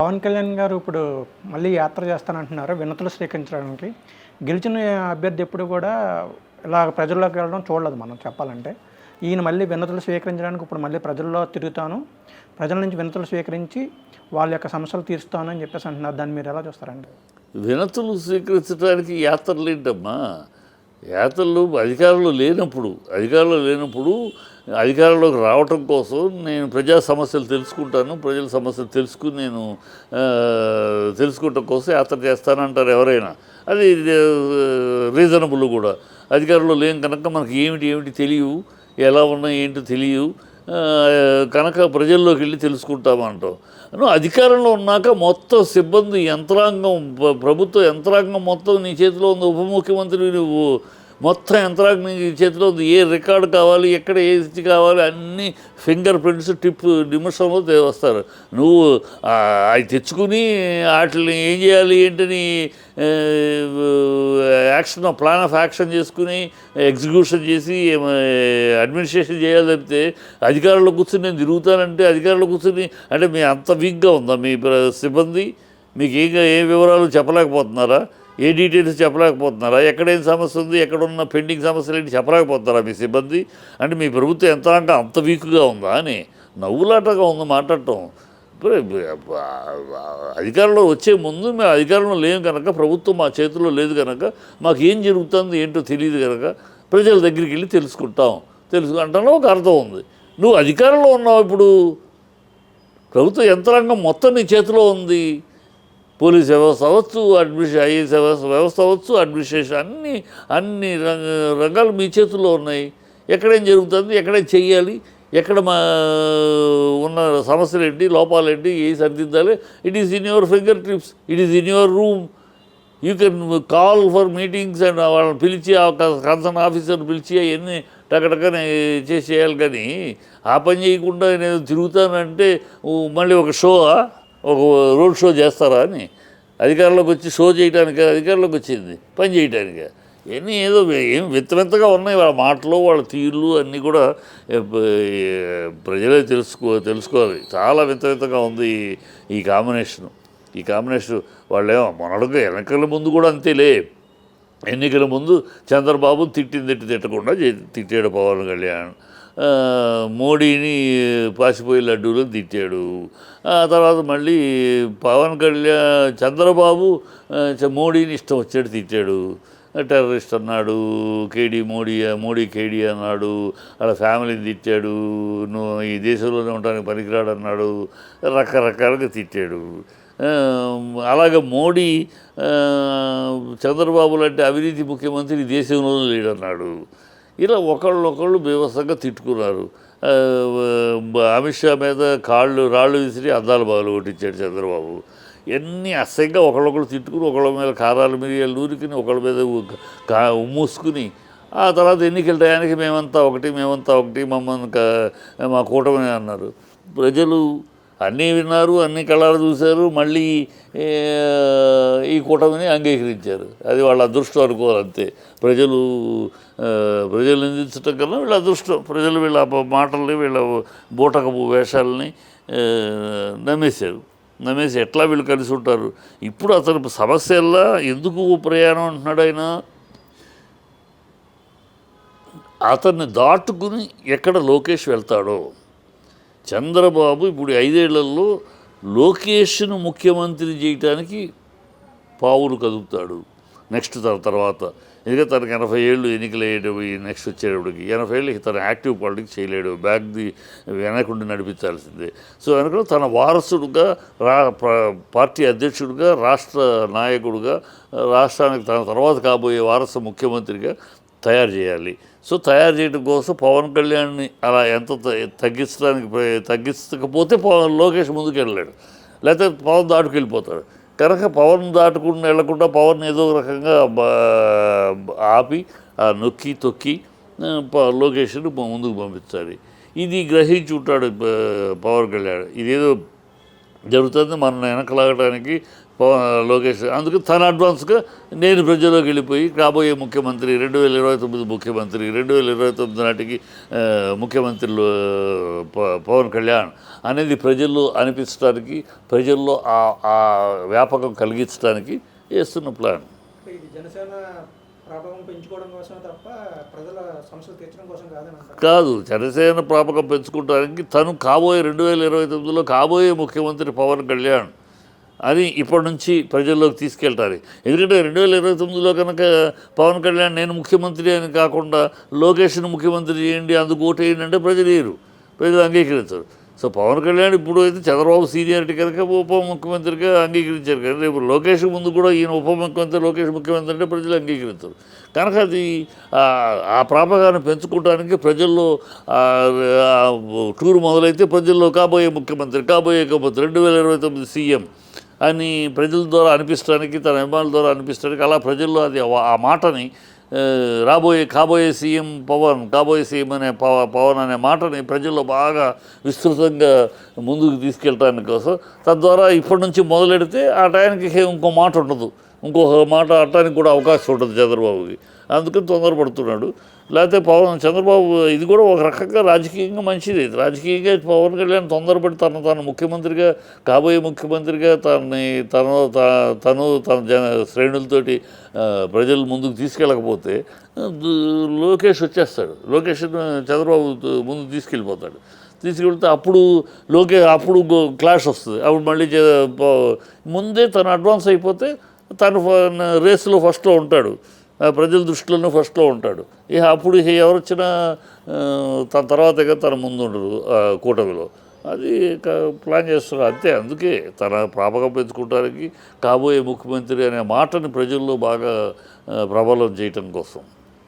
పవన్ కళ్యాణ్ గారు ఇప్పుడు మళ్ళీ యాత్ర చేస్తానంటున్నారు వినతులు స్వీకరించడానికి. గెలిచిన అభ్యర్థి ఎప్పుడు కూడా ఇలా ప్రజల్లోకి వెళ్ళడం చూడలేదు మనం చెప్పాలంటే. ఈయన మళ్ళీ వినతులు స్వీకరించడానికి ఇప్పుడు మళ్ళీ ప్రజల్లో తిరుగుతాను, ప్రజల నుంచి వినతులు స్వీకరించి వాళ్ళ యొక్క సమస్యలు తీరుస్తాను అని చెప్పేసి అంటున్నారు. దాన్ని మీరు ఎలా చూస్తారండి? వినతులు స్వీకరించడానికి యాత్రలు ఏంటమ్మా? యాత్రలు అధికారంలో లేనప్పుడు అధికారంలోకి రావటం కోసం నేను ప్రజా సమస్యలు తెలుసుకుంటాను, ప్రజల సమస్యలు తెలుసుకుని నేను తెలుసుకోవటం కోసం యాత్ర చేస్తానంటారు ఎవరైనా. అది రీజనబుల్ కూడా. అధికారంలో లేని కనుక మనకి ఏమిటి తెలియవు, ఎలా ఉన్నా ఏంటో తెలియవు కనుక ప్రజల్లోకి వెళ్ళి తెలుసుకుంటామంటాం. అధికారంలో ఉన్నాక మొత్తం సిబ్బంది యంత్రాంగం, ప్రభుత్వ యంత్రాంగం మొత్తం నీ చేతిలో ఉంది. ఉప ముఖ్యమంత్రి నువ్వు, మొత్తం యంత్రాంగం నీ చేతిలో ఉంది. ఏ రికార్డు కావాలి, ఎక్కడ ఏది కావాలి, అన్నీ ఫింగర్ ప్రింట్స్ నిమిషంలో వస్తారు. నువ్వు అవి తెచ్చుకుని వాటిని ఏం చేయాలి ఏంటని ప్లాన్ ఆఫ్ యాక్షన్ చేసుకుని ఎగ్జిక్యూషన్ చేసి అడ్మినిస్ట్రేషన్ చేయాలి. తప్పితే అధికారంలో కూర్చుని నేను తిరుగుతానంటే అధికారంలో కూర్చుని అంటే మీ అంత వీక్గా ఉందా మీ సిబ్బంది? మీకు ఏ వివరాలు చెప్పలేకపోతున్నారా? ఏ డీటెయిల్స్ చెప్పలేకపోతున్నారా? ఎక్కడేం సమస్య ఉంది, ఎక్కడున్న పెండింగ్ సమస్యలు ఏంటి చెప్పలేకపోతున్నారా మీ సిబ్బంది? అంటే మీ ప్రభుత్వ యంత్రాంగం అంత వీక్గా ఉందా అని నవ్వులాటగా ఉంది మాట్లాడటం. అధికారంలో వచ్చే ముందు మేము అధికారంలో లేము కనుక, ప్రభుత్వం మా చేతిలో లేదు కనుక, మాకు ఏం జరుగుతుంది ఏంటో తెలియదు కనుక ప్రజల దగ్గరికి వెళ్ళి తెలుసుకుంటానో ఒక అర్థం ఉంది. నువ్వు అధికారంలో ఉన్నావు, ఇప్పుడు ప్రభుత్వ యంత్రాంగం మొత్తం నీ చేతిలో ఉంది. పోలీస్ వ్యవస్థ అవ్వచ్చు, ఐఏఎస్ వ్యవస్థ అవ్వచ్చు, అడ్మినిస్ట్రేషన్ అన్ని రంగాలు మీ చేతుల్లో ఉన్నాయి. ఎక్కడేం జరుగుతుంది, ఎక్కడేం చెయ్యాలి, ఎక్కడ మా ఉన్న సమస్యలు ఏంటి, లోపాలేంటి, ఏ సరిదిద్దాలి, it is in your fingertips, it is in your room. You can call for meetings and వాళ్ళని పిలిచి ఆ కన్సర్న్ ఆఫీసర్ని పిలిచి అవన్నీ టకటకనే చేసేయాలి. కానీ ఆ పని చేయకుండా నేను తిరుగుతానంటే మళ్ళీ ఒక రోడ్ షో చేస్తారా అని? అధికారంలోకి వచ్చి షో చేయడానికి అధికారంలోకి వచ్చింది, పని చేయటానికి. ఇవన్నీ ఏదో ఏం వింతగా ఉన్నాయి వాళ్ళ మాటలు, వాళ్ళ తీర్లు అన్నీ కూడా ప్రజలే తెలుసుకోవాలి. చాలా వింతగా ఉంది ఈ కాంబినేషన్. వాళ్ళేమో మొన్నటిగా ఎన్నికల ముందు కూడా అంతేలే. ఎన్నికల ముందు చంద్రబాబు తిట్టకుండా తిట్టాడు పవన్ కళ్యాణ్. మోడీని పాసిపోయి లడ్డూలు తిట్టాడు. ఆ తర్వాత మళ్ళీ పవన్ కళ్యాణ్ చంద్రబాబు మోడీని ఇష్టం వచ్చాడు తిట్టాడు. టెర్రరిస్ట్ అన్నాడు, మోడీ కేడీ అన్నాడు, వాళ్ళ ఫ్యామిలీని తిట్టాడు, నువ్వు ఈ దేశంలోనే ఉండడానికి పనికిరాడు అన్నాడు, రకరకాలుగా తిట్టాడు. అలాగే మోడీ చంద్రబాబు లాంటి అవినీతి ముఖ్యమంత్రి దేశంలోనే లేడన్నాడు. ఇలా ఒకళ్ళు బీభత్సంగా తిట్టుకున్నారు. అమిత్ షా మీద రాళ్ళు విసిరి అద్దాల బాగులు కొట్టించాడు చంద్రబాబు. ఎన్ని అసహ్యంగా ఒకళ్ళొకళ్ళు తిట్టుకుని, ఒకళ్ళ మీద కారాలు మిరియాలు నూరుకుని, ఒకళ్ళ మీద ఉమ్మూసుకుని, ఆ తర్వాత ఎన్నికల టయానికి మేమంతా ఒకటి మమ్మల్ని మా కూటమి అన్నారు. ప్రజలు అన్నీ విన్నారు, అన్ని కళ్ళారు చూశారు, మళ్ళీ ఈ కూటమిని అంగీకరించారు. అది వాళ్ళ అదృష్టం అనుకోవాలంతే. ప్రజలు నిందించడం కన్నా వీళ్ళ అదృష్టం. ప్రజలు వీళ్ళ మాటల్ని, వీళ్ళ బూటకపు వేషాలని నమ్మేసి ఎట్లా వీళ్ళు కలిసి ఉంటారు. ఇప్పుడు అతను సమస్యల్లా ఎందుకు ప్రయాణం అంటున్నాడు ఆయన? అతన్ని దాటుకుని ఎక్కడ లోకేష్ వెళ్తాడో. చంద్రబాబు ఇప్పుడు 5 ఏళ్లలో లోకేష్ను ముఖ్యమంత్రి చేయటానికి పావులు కదుపుతాడు నెక్స్ట్ తర్వాత. ఎందుకంటే తనకు 80 ఏళ్ళు ఎన్నికలు నెక్స్ట్ వచ్చేటప్పటికి 80 ఏళ్ళకి తను యాక్టివ్ పాలిటిక్స్ చేయలేడు, వెనకుండి నడిపించాల్సిందే. సో వెనక తన వారసుడుగా, పార్టీ అధ్యక్షుడిగా, రాష్ట్ర నాయకుడుగా, రాష్ట్రానికి తన తర్వాత కాబోయే వారసు ముఖ్యమంత్రిగా తయారు చేయాలి. సో తయారు చేయడం కోసం పవన్ కళ్యాణ్ని అలా ఎంత తగ్గించకపోతే లోకేష్ ముందుకు వెళ్ళలేడు, లేకపోతే పవన్ దాటుకెళ్ళిపోతాడు. కనుక పవన్ దాటుకుని వెళ్లకుండా పవన్ ఏదో రకంగా ఆపి నొక్కి తొక్కి లోకేష్ని ముందుకు పంపించాలి. ఇది గ్రహించి ఉంటాడు పవన్ కళ్యాణ్. ఇదేదో జరుగుతుంది. మన వెనకలాగడానికి లోకేష్ అందుకు తన అడ్వాన్స్గా నేను ప్రజల్లోకి వెళ్ళిపోయి కాబోయే ముఖ్యమంత్రి 2029 ముఖ్యమంత్రి 2029 నాటికి ముఖ్యమంత్రులు పవన్ కళ్యాణ్ అనేది ప్రజల్లో అనిపించడానికి, ప్రజల్లో ఆ వ్యాపకం కలిగించడానికి వేస్తున్న ప్లాన్. ఇది జనసేన ప్రాబల్యం పెంచుకోవడం కోసం తప్ప ప్రజల సమస్యలు తీర్చడం కోసం కాదని కాదు. జనసేన ప్రాపకం పెంచుకోవడానికి తను కాబోయే 2029లో కాబోయే ముఖ్యమంత్రి పవన్ కళ్యాణ్ అని ఇప్పటి నుంచి ప్రజల్లోకి తీసుకెళ్తారు. ఎందుకంటే 2029లో కనుక పవన్ కళ్యాణ్ నేను ముఖ్యమంత్రి అని కాకుండా లోకేష్ను ముఖ్యమంత్రి చేయండి అందుకు ఓటు వేయండి అంటే ప్రజలు వేయరు, ప్రజలు అంగీకరించరు. సో పవన్ కళ్యాణ్ ఇప్పుడు అయితే చంద్రబాబు సీనియారిటీ కనుక ఉప ముఖ్యమంత్రిగా అంగీకరించారు కానీ రేపు లోకేష్ ముందు కూడా ఈయన ఉప ముఖ్యమంత్రి లోకేష్ ముఖ్యమంత్రి అంటే ప్రజలు అంగీకరించరు. కనుక అది ఆ ప్రాపకాన్ని పెంచుకోవడానికి ప్రజల్లో టూర్ మొదలైతే ప్రజల్లో కాబోయే ముఖ్యమంత్రి 2029 సీఎం అని ప్రజల ద్వారా అనిపించడానికి, తన అభిమానుల ద్వారా అనిపించడానికి అలా ప్రజల్లో అది ఆ మాటని కాబోయే సీఎం పవన్, కాబోయే సీఎం అనే పవన్ అనే మాటని ప్రజల్లో బాగా విస్తృతంగా ముందుకు తీసుకెళ్ళడానికి కోసం తద్వారా ఇప్పటి నుంచి మొదలెడితే ఆ టయానికి ఇంకో మాట ఉండదు, ఇంకొక మాట అట్టడానికి కూడా అవకాశం ఉంటుంది చంద్రబాబుకి. అందుకని తొందరపడుతున్నాడు. లేకపోతే చంద్రబాబు ఇది కూడా ఒక రకంగా రాజకీయంగా మంచిది. రాజకీయంగా పవన్ కళ్యాణ్ తొందరపడి తను ముఖ్యమంత్రిగా కాబోయే ముఖ్యమంత్రిగా తను తన శ్రేణులతోటి ప్రజల ముందుకు తీసుకెళ్ళకపోతే లోకేష్ వచ్చేస్తాడు. లోకేష్ చంద్రబాబు ముందుకు తీసుకెళ్ళిపోతే అప్పుడు క్లాష్ వస్తుంది. అప్పుడు మళ్ళీ ముందే తను అడ్వాన్స్ అయిపోతే తను రేసులో ఫస్ట్లో ఉంటాడు, ప్రజల దృష్టిలోనూ ఫస్ట్లో ఉంటాడు. అప్పుడు ఎవరు వచ్చినా తన తర్వాతగా తన ముందు ఉండడు కూటమిలో. అది ప్లాన్ చేస్తున్నారు అంతే. అందుకే తన ప్రాపకం పెంచుకోవడానికి కాబోయే ముఖ్యమంత్రి అనే మాటని ప్రజల్లో బాగా ప్రబలం చేయటం కోసం.